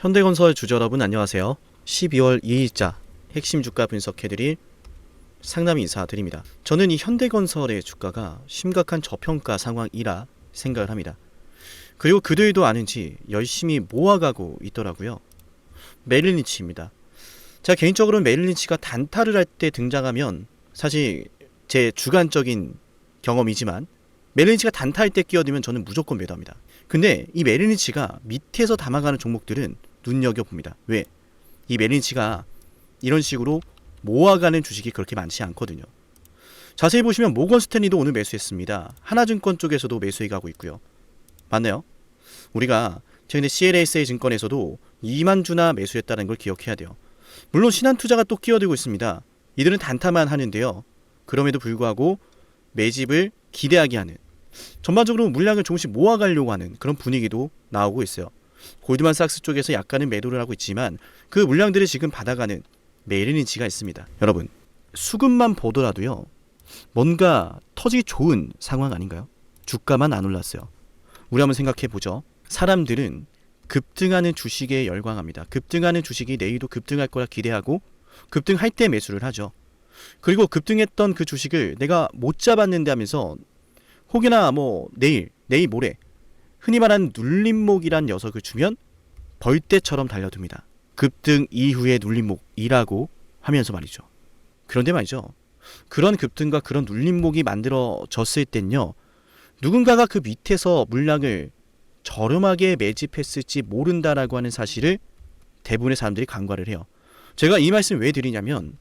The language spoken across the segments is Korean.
현대건설 주주 여러분 안녕하세요. 12월 2일자 핵심 주가 분석해드릴 상담 인사드립니다. 저는 이 현대건설의 주가가 심각한 저평가 상황이라 생각을 합니다. 그리고 그들도 아는지 열심히 모아가고 있더라고요. 메릴 린치입니다. 제가 개인적으로는 메릴 린치가 단타를 할 때 등장하면 사실 제 주관적인 경험이지만 메릴 린치가 단타할 때 끼어들면 저는 무조건 매도합니다. 근데 이 메릴 린치가 밑에서 담아가는 종목들은 눈여겨봅니다. 왜? 이 메릴 린치가 이런 식으로 모아가는 주식이 그렇게 많지 않거든요. 자세히 보시면 모건 스탠리도 오늘 매수했습니다. 하나증권 쪽에서도 매수해 가고 있고요. 맞나요? 우리가 최근에 CLSA 증권에서도 2만 주나 매수했다는 걸 기억해야 돼요. 물론 신한투자가 또 끼어들고 있습니다. 이들은 단타만 하는데요. 그럼에도 불구하고 매집을 기대하게 하는, 전반적으로 물량을 조금씩 모아가려고 하는 그런 분위기도 나오고 있어요. 골드만삭스 쪽에서 약간은 매도를 하고 있지만 그 물량들을 지금 받아가는 메릴 린치가 있습니다. 여러분, 수급만 보더라도요, 뭔가 터지기 좋은 상황 아닌가요? 주가만 안 올랐어요. 우리 한번 생각해보죠. 사람들은 급등하는 주식에 열광합니다. 급등하는 주식이 내일도 급등할 거라 기대하고 급등할 때 매수를 하죠. 그리고 급등했던 그 주식을 내가 못 잡았는데 하면서 혹여나 내일 모레 흔히 말하는 눌림목이란 녀석을 주면 벌떼처럼 달려듭니다. 급등 이후의 눌림목이라고 하면서 말이죠. 그런데 말이죠, 그런 급등과 그런 눌림목이 만들어졌을 땐요, 누군가가 그 밑에서 물량을 저렴하게 매집했을지 모른다라고 하는 사실을 대부분의 사람들이 간과를 해요. 제가 이 말씀을 왜 드리냐면,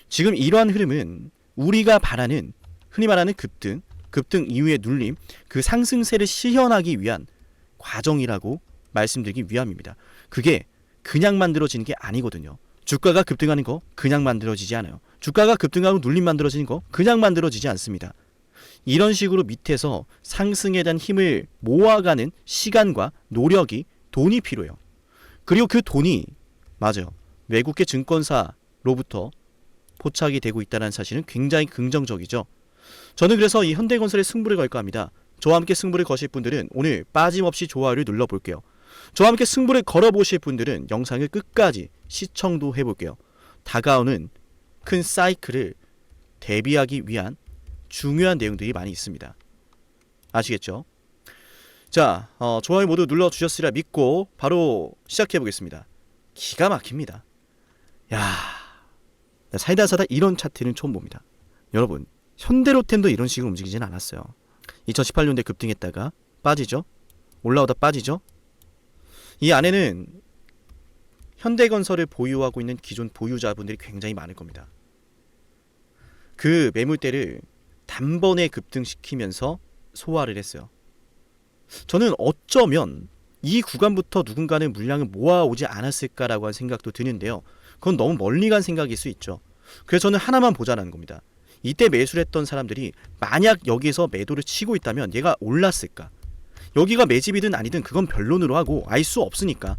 지금 이러한 흐름은 우리가 바라는 흔히 말하는 급등 이후의 눌림, 그 상승세를 실현하기 위한 과정이라고 말씀드리기 위함입니다. 그게 그냥 만들어지는 게 아니거든요. 주가가 급등하는 거 그냥 만들어지지 않아요. 주가가 급등하고 눌림 만들어지는 거 그냥 만들어지지 않습니다. 이런 식으로 밑에서 상승에 대한 힘을 모아가는 시간과 노력이, 돈이 필요해요. 그리고 그 돈이 맞아요, 외국계 증권사로부터 포착이 되고 있다는 사실은 굉장히 긍정적이죠. 저는 그래서 이 현대건설에 승부를 걸까 합니다. 저와 함께 승부를 거실 분들은 오늘 빠짐없이 좋아요를 눌러볼게요. 저와 함께 승부를 걸어보실 분들은 영상을 끝까지 시청도 해볼게요. 다가오는 큰 사이클을 대비하기 위한 중요한 내용들이 많이 있습니다. 아시겠죠? 자, 좋아요 모두 눌러주셨으리라 믿고 바로 시작해보겠습니다. 기가 막힙니다. 야, 사이다 이런 차트는 처음 봅니다. 여러분, 현대로템도 이런 식으로 움직이진 않았어요. 2018년도에 급등했다가 빠지죠. 올라오다 빠지죠. 이 안에는 현대건설을 보유하고 있는 기존 보유자분들이 굉장히 많을 겁니다. 그 매물대를 단번에 급등시키면서 소화를 했어요. 저는 어쩌면 이 구간부터 누군가는 물량을 모아오지 않았을까라고 한 생각도 드는데요. 그건 너무 멀리 간 생각일 수 있죠. 그래서 저는 하나만 보자는 겁니다. 이때 매수를 했던 사람들이 만약 여기에서 매도를 치고 있다면 얘가 올랐을까? 여기가 매집이든 아니든 그건 변론으로 하고 알 수 없으니까.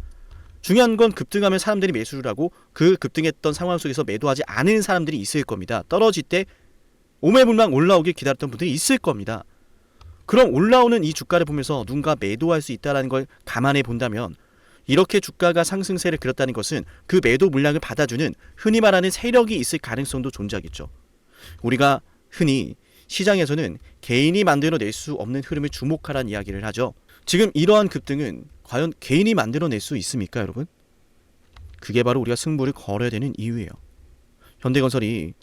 중요한 건 급등하면 사람들이 매수를 하고 그 급등했던 상황 속에서 매도하지 않은 사람들이 있을 겁니다. 떨어질 때 오매불망 올라오길 기다렸던 분들이 있을 겁니다. 그럼 올라오는 이 주가를 보면서 누군가 매도할 수 있다는 걸 감안해 본다면, 이렇게 주가가 상승세를 그렸다는 것은 그 매도 물량을 받아주는 흔히 말하는 세력이 있을 가능성도 존재하겠죠. 우리가 흔히 시장에서는 개인이 만들어낼 수 없는 흐름을 주목하라는 이야기를 하죠. 지금 이러한 급등은 과연 개인이 만들어낼 수 있습니까, 여러분? 그게 바로 우리가 승부를 걸어야 되는 이유예요. 현대건설이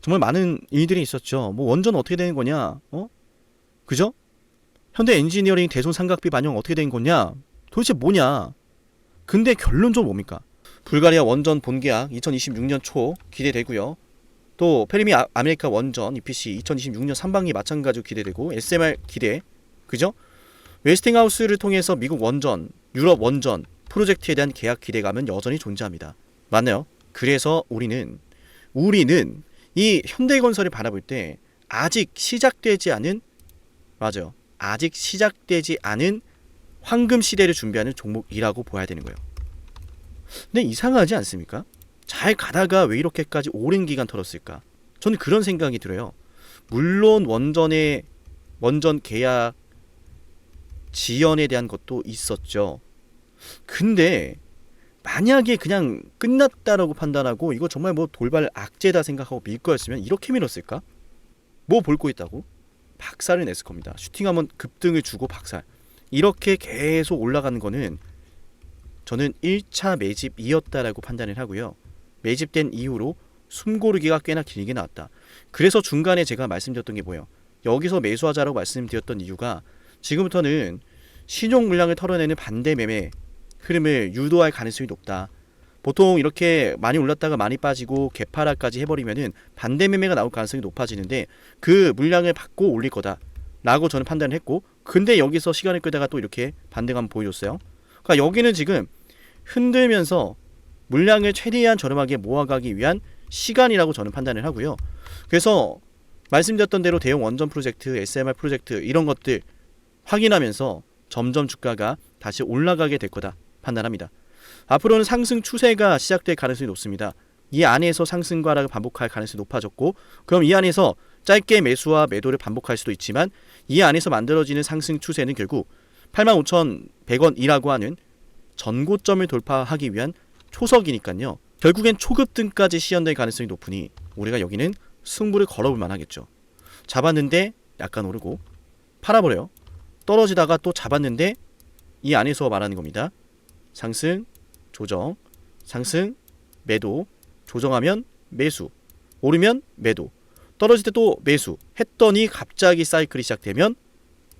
정말 많은 일들이 있었죠. 원전 어떻게 되는 거냐? 그죠? 현대 엔지니어링 대손 삼각비 반영 어떻게 된 거냐? 도대체 뭐냐? 근데 결론적으로 뭡니까? 불가리아 원전 본계약 2026년 초 기대되고요. 또 페르미 아메리카 원전 EPC 2026년 상반기 마찬가지로 기대되고, SMR 기대, 그죠? 웨스팅하우스를 통해서 미국 원전, 유럽 원전 프로젝트에 대한 계약 기대감은 여전히 존재합니다. 맞나요? 그래서 우리는 이 현대건설을 바라볼 때 아직 시작되지 않은, 맞아요, 아직 시작되지 않은 황금 시대를 준비하는 종목이라고 봐야 되는 거예요. 근데 이상하지 않습니까? 잘 가다가 왜 이렇게까지 오랜 기간 털었을까? 저는 그런 생각이 들어요. 물론 원전 계약 지연에 대한 것도 있었죠. 근데 만약에 그냥 끝났다라고 판단하고 이거 정말 뭐 돌발 악재다 생각하고 밀 거였으면 이렇게 밀었을까? 뭐 볼 거 있다고? 박살을 냈을 겁니다. 슈팅하면 급등을 주고 박살. 이렇게 계속 올라가는 거는 저는 1차 매집이었다라고 판단을 하고요. 매집된 이후로 숨고르기가 꽤나 길게 나왔다. 그래서 중간에 제가 말씀드렸던 게 뭐예요? 여기서 매수하자라고 말씀드렸던 이유가 지금부터는 신용 물량을 털어내는 반대 매매 흐름을 유도할 가능성이 높다. 보통 이렇게 많이 올랐다가 많이 빠지고 개파락까지 해버리면은 반대 매매가 나올 가능성이 높아지는데 그 물량을 받고 올릴 거다 라고 저는 판단을 했고, 근데 여기서 시간을 끄다가 또 이렇게 반대감 보여줬어요. 그러니까 여기는 지금 흔들면서 물량을 최대한 저렴하게 모아가기 위한 시간이라고 저는 판단을 하고요. 그래서 말씀드렸던 대로 대형 원전 프로젝트, SMR 프로젝트 이런 것들 확인하면서 점점 주가가 다시 올라가게 될 거다 판단합니다. 앞으로는 상승 추세가 시작될 가능성이 높습니다. 이 안에서 상승과 하락을 반복할 가능성이 높아졌고, 그럼 이 안에서 짧게 매수와 매도를 반복할 수도 있지만 이 안에서 만들어지는 상승 추세는 결국 85,100원이라고 하는 전고점을 돌파하기 위한 초석이니까요. 결국엔 초급등까지 시연될 가능성이 높으니 우리가 여기는 승부를 걸어볼 만하겠죠. 잡았는데 약간 오르고 팔아버려요. 떨어지다가 또 잡았는데 이 안에서 말하는 겁니다. 상승, 조정, 상승, 매도, 조정하면 매수, 오르면 매도, 떨어질 때 또 매수 했더니 갑자기 사이클이 시작되면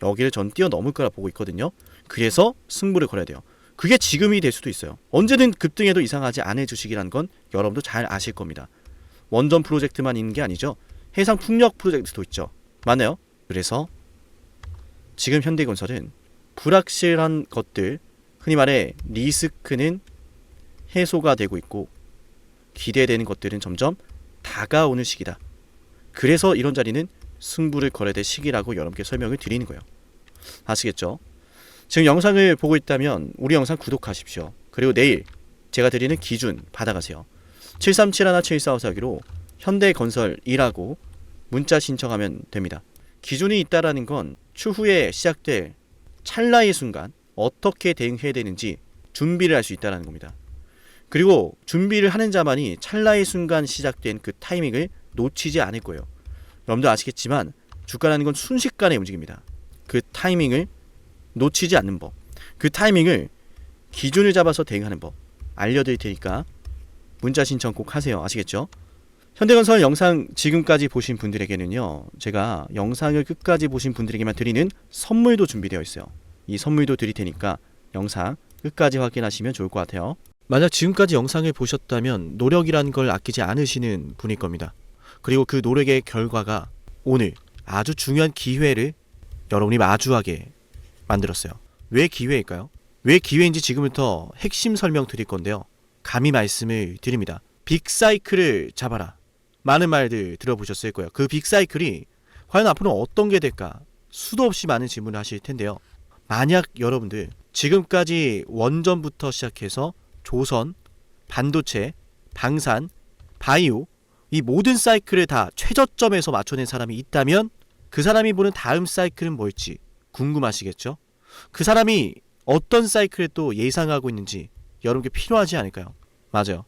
여기를 전 뛰어넘을 거라 보고 있거든요. 그래서 승부를 걸어야 돼요. 그게 지금이 될 수도 있어요. 언제든 급등해도 이상하지 않을 주식이란 건 여러분도 잘 아실 겁니다. 원전 프로젝트만 있는 게 아니죠. 해상 풍력 프로젝트도 있죠. 맞나요? 그래서 지금 현대건설은 불확실한 것들, 흔히 말해 리스크는 해소가 되고 있고 기대되는 것들은 점점 다가오는 시기다. 그래서 이런 자리는 승부를 걸어야 될 시기라고 여러분께 설명을 드리는 거예요. 아시겠죠? 지금 영상을 보고 있다면 우리 영상 구독하십시오. 그리고 내일 제가 드리는 기준 받아가세요. 7371-7454기로 현대건설이라고 문자 신청하면 됩니다. 기준이 있다라는 건 추후에 시작될 찰나의 순간 어떻게 대응해야 되는지 준비를 할 수 있다는 겁니다. 그리고 준비를 하는 자만이 찰나의 순간 시작된 그 타이밍을 놓치지 않을 거예요. 여러분도 아시겠지만 주가라는 건 순식간에 움직입니다. 그 타이밍을 놓치지 않는 법, 그 타이밍을 기준을 잡아서 대응하는 법 알려드릴 테니까 문자 신청 꼭 하세요. 아시겠죠? 현대건설 영상 지금까지 보신 분들에게는요, 제가 영상을 끝까지 보신 분들에게만 드리는 선물도 준비되어 있어요. 이 선물도 드릴 테니까 영상 끝까지 확인하시면 좋을 것 같아요. 만약 지금까지 영상을 보셨다면 노력이라는 걸 아끼지 않으시는 분일 겁니다. 그리고 그 노력의 결과가 오늘 아주 중요한 기회를 여러분이 마주하게 만들었어요. 왜 기회일까요? 왜 기회인지 지금부터 핵심 설명 드릴 건데요. 감히 말씀을 드립니다. 빅사이클을 잡아라. 많은 말들 들어보셨을 거예요. 그 빅사이클이 과연 앞으로 어떤 게 될까? 수도 없이 많은 질문을 하실 텐데요. 만약 여러분들 지금까지 원전부터 시작해서 조선, 반도체, 방산, 바이오 이 모든 사이클을 다 최저점에서 맞춰낸 사람이 있다면 그 사람이 보는 다음 사이클은 뭘지 궁금하시겠죠? 그 사람이 어떤 사이클을 또 예상하고 있는지 여러분께 필요하지 않을까요? 맞아요.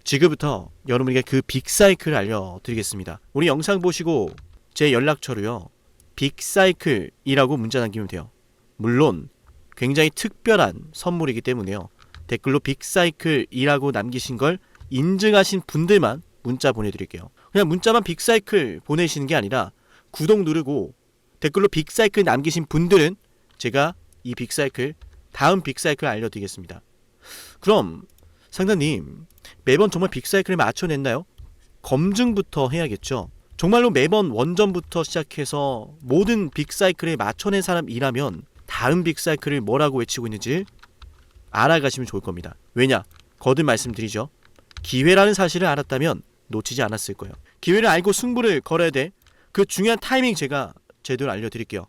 지금부터 여러분에게 그 빅사이클을 알려드리겠습니다. 우리 영상 보시고 제 연락처로요, 빅사이클이라고 문자 남기면 돼요. 물론 굉장히 특별한 선물이기 때문에요, 댓글로 빅사이클이라고 남기신 걸 인증하신 분들만 문자 보내드릴게요. 그냥 문자만 빅사이클 보내시는 게 아니라 구독 누르고 댓글로 빅사이클 남기신 분들은 제가 이 빅사이클, 다음 빅사이클 알려드리겠습니다. 그럼 상담님, 매번 정말 빅사이클을 맞춰냈나요? 검증부터 해야겠죠. 정말로 매번 원전부터 시작해서 모든 빅사이클에 맞춰낸 사람이라면 다음 빅사이클을 뭐라고 외치고 있는지 알아가시면 좋을 겁니다. 왜냐? 거듭 말씀드리죠. 기회라는 사실을 알았다면 놓치지 않았을 거예요. 기회를 알고 승부를 걸어야 돼. 그 중요한 타이밍 제가 제대로 알려드릴게요.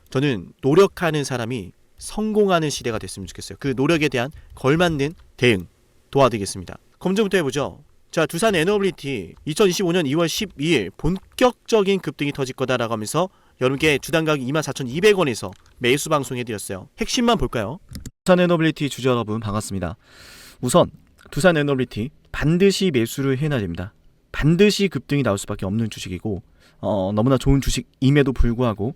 저는 노력하는 사람이 성공하는 시대가 됐으면 좋겠어요. 그 노력에 대한 걸맞는 대응 도와드리겠습니다. 검증부터 해보죠. 자, 두산 에너빌리티 2025년 2월 12일 본격적인 급등이 터질 거다라고 하면서 여러분께 주당 가격 24,200원에서 매수 방송해드렸어요. 핵심만 볼까요? 두산 에너빌리티 주주 여러분 반갑습니다. 우선 두산 에너비티 반드시 매수를 해놔야 됩니다. 반드시 급등이 나올 수밖에 없는 주식이고 너무나 좋은 주식임에도 불구하고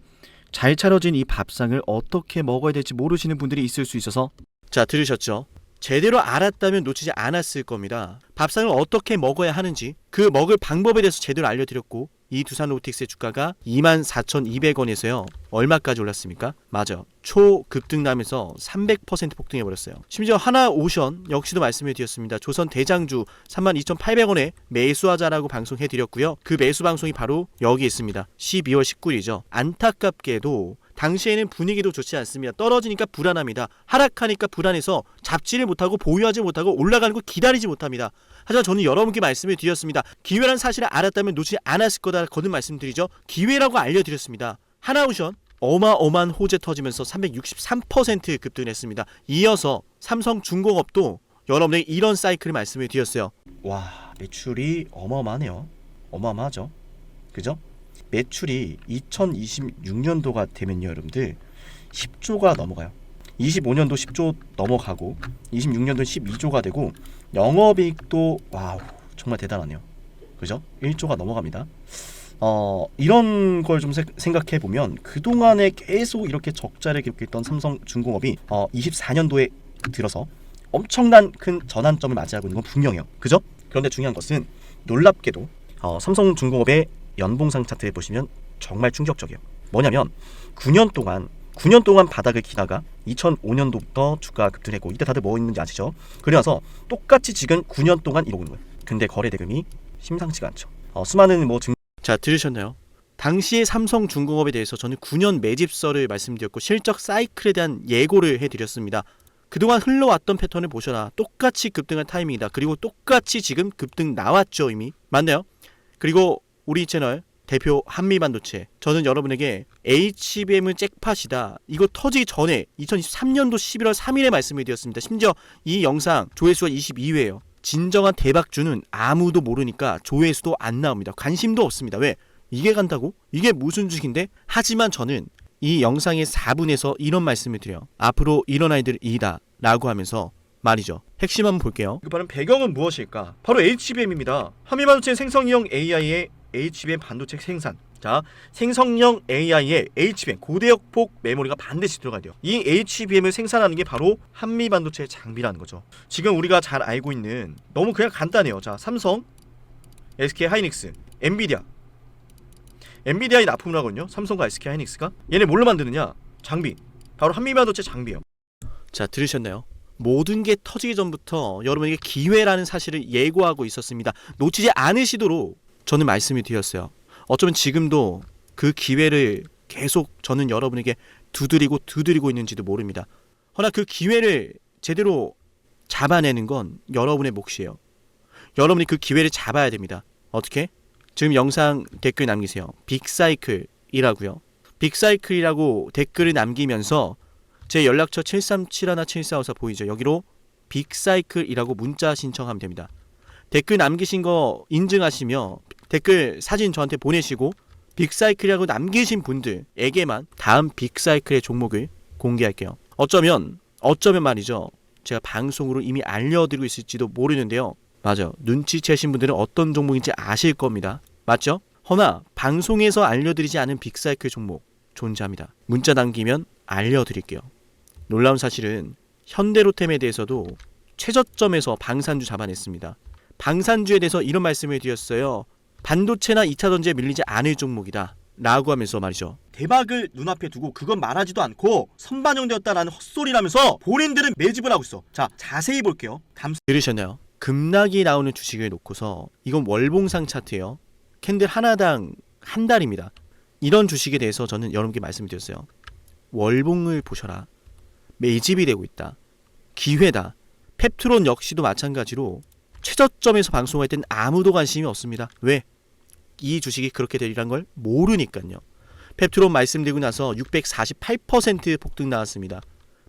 잘 차려진 이 밥상을 어떻게 먹어야 될지 모르시는 분들이 있을 수 있어서 자, 들으셨죠? 제대로 알았다면 놓치지 않았을 겁니다. 밥상을 어떻게 먹어야 하는지 그 먹을 방법에 대해서 제대로 알려드렸고 이 두산로보틱스의 주가가 24,200원에서요 얼마까지 올랐습니까? 맞아, 초급등나면서 300% 폭등해버렸어요. 심지어 하나오션 역시도 말씀해드렸습니다. 조선 대장주 32,800원에 매수하자라고 방송해드렸고요. 그 매수 방송이 바로 여기 있습니다. 12월 19일이죠. 안타깝게도 당시에는 분위기도 좋지 않습니다. 떨어지니까 불안합니다. 하락하니까 불안해서 잡지를 못하고 보유하지 못하고 올라가는 거 기다리지 못합니다. 하지만 저는 여러분께 말씀을 드렸습니다. 기회란 사실을 알았다면 놓치지 않았을 거다 거듭 말씀드리죠. 기회라고 알려드렸습니다. 하나오션 어마어마한 호재 터지면서 363% 급등했습니다. 이어서 삼성중공업도 여러분에게 이런 사이클을 말씀을 드렸어요. 와, 매출이 어마어마하네요. 어마어마하죠. 그죠? 매출이 2026년도가 되면요 여러분들 10조가 넘어가요. 25년도 10조 넘어가고 26년도 12조가 되고 영업이익도 와우 정말 대단하네요. 그죠? 1조가 넘어갑니다. 이런 걸 좀 생각해 보면 그동안에 계속 이렇게 적자를 기록했던 삼성중공업이 24년도에 들어서 엄청난 큰 전환점을 맞이하고 있는 건 분명해요. 그죠? 그런데 중요한 것은 놀랍게도 삼성중공업의 연봉상 차트에 보시면 정말 충격적이에요. 뭐냐면 9년 동안 바닥을 기다가 2005년도부터 주가가 급등했고 이때 다들 뭐 있는지 아시죠? 그래서 똑같이 지금 9년 동안 이러고 있는 거예요. 근데 거래 대금이 심상치가 않죠. 수많은 자, 들으셨나요? 당시의 삼성중공업에 대해서 저는 9년 매집설을 말씀드렸고 실적 사이클에 대한 예고를 해드렸습니다. 그동안 흘러왔던 패턴을 보셔라. 똑같이 급등한 타이밍이다. 그리고 똑같이 지금 급등 나왔죠 이미. 맞나요? 그리고 우리 채널 대표 한미반도체, 저는 여러분에게 HBM은 잭팟이다. 이거 터지기 전에 2023년도 11월 3일에 말씀을 드렸습니다. 심지어 이 영상 조회수가 22회예요. 진정한 대박주는 아무도 모르니까 조회수도 안 나옵니다. 관심도 없습니다. 왜? 이게 간다고? 이게 무슨 주식인데? 하지만 저는 이 영상의 4분에서 이런 말씀을 드려요. 앞으로 이런 아이들 이다 라고 하면서 말이죠. 핵심 한번 볼게요. 그 바로 배경은 무엇일까? 바로 HBM입니다. 한미반도체 생성형 AI의 HBM 반도체 생산. 자, 생성형 AI의 HBM 고대역폭 메모리가 반드시 들어가야 돼요. 이 HBM을 생산하는 게 바로 한미반도체 장비라는 거죠. 지금 우리가 잘 알고 있는 너무 그냥 간단해요. 자, 삼성, SK하이닉스, 엔비디아의 납품을 하거든요. 삼성과 SK하이닉스가. 얘네 뭘로 만드느냐? 장비. 바로 한미반도체 장비예요. 자, 들으셨나요? 모든 게 터지기 전부터 여러분에게 기회라는 사실을 예고하고 있었습니다. 놓치지 않으시도록 저는 말씀을 드렸어요. 어쩌면 지금도 그 기회를 계속 저는 여러분에게 두드리고 있는지도 모릅니다. 허나 그 기회를 제대로 잡아내는 건 여러분의 몫이에요. 여러분이 그 기회를 잡아야 됩니다. 어떻게? 지금 영상 댓글 남기세요. 빅사이클이라고요. 빅사이클이라고 댓글을 남기면서 제 연락처 737-7454 보이죠? 여기로 빅사이클이라고 문자 신청하면 됩니다. 댓글 남기신 거 인증하시며 댓글 사진 저한테 보내시고 빅사이클이라고 남기신 분들에게만 다음 빅사이클의 종목을 공개할게요. 어쩌면 말이죠. 제가 방송으로 이미 알려드리고 있을지도 모르는데요. 맞아요. 눈치채신 분들은 어떤 종목인지 아실 겁니다. 맞죠? 허나 방송에서 알려드리지 않은 빅사이클 종목 존재합니다. 문자 남기면 알려드릴게요. 놀라운 사실은 현대로템에 대해서도 최저점에서 방산주 잡아냈습니다. 방산주에 대해서 이런 말씀을 드렸어요. 반도체나 2차전지에 밀리지 않을 종목이다 라고 하면서 말이죠. 대박을 눈앞에 두고 그건 말하지도 않고 선반영되었다라는 헛소리라면서 본인들은 매집을 하고 있어. 자, 자세히 볼게요. 들으셨나요? 급락이 나오는 주식을 놓고서 이건 월봉상 차트예요. 캔들 하나당 한 달입니다. 이런 주식에 대해서 저는 여러분께 말씀드렸어요. 월봉을 보셔라. 매집이 되고 있다. 기회다. 펩트론 역시도 마찬가지로 최저점에서 방송할 땐 아무도 관심이 없습니다. 왜? 이 주식이 그렇게 되리란 걸 모르니까요. 펩트론 말씀드리고 나서 648% 폭등 나왔습니다.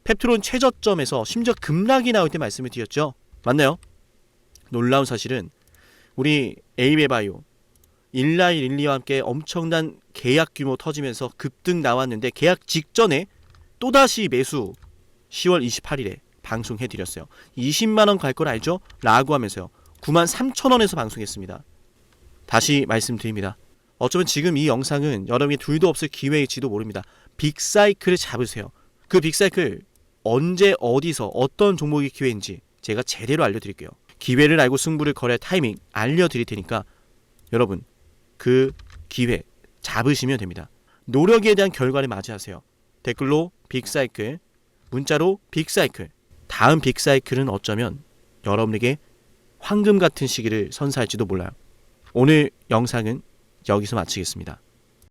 펩트론 최저점에서 심지어 급락이 나올 때 말씀을 드렸죠. 맞나요? 놀라운 사실은 우리 에이베바이오, 일라이 릴리와 함께 엄청난 계약 규모 터지면서 급등 나왔는데 계약 직전에 또다시 매수 10월 28일에 방송해드렸어요. 20만원 갈 걸 알죠? 라고 하면서요. 93,000원에서 방송했습니다. 다시 말씀드립니다. 어쩌면 지금 이 영상은 여러분이 둘도 없을 기회일지도 모릅니다. 빅사이클을 잡으세요. 그 빅사이클 언제 어디서 어떤 종목이 기회인지 제가 제대로 알려드릴게요. 기회를 알고 승부를 걸어야 타이밍 알려드릴 테니까 여러분 그 기회 잡으시면 됩니다. 노력에 대한 결과를 맞이하세요. 댓글로 빅사이클, 문자로 빅사이클. 다음 빅사이클은 어쩌면 여러분에게 황금 같은 시기를 선사할지도 몰라요. 오늘 영상은 여기서 마치겠습니다.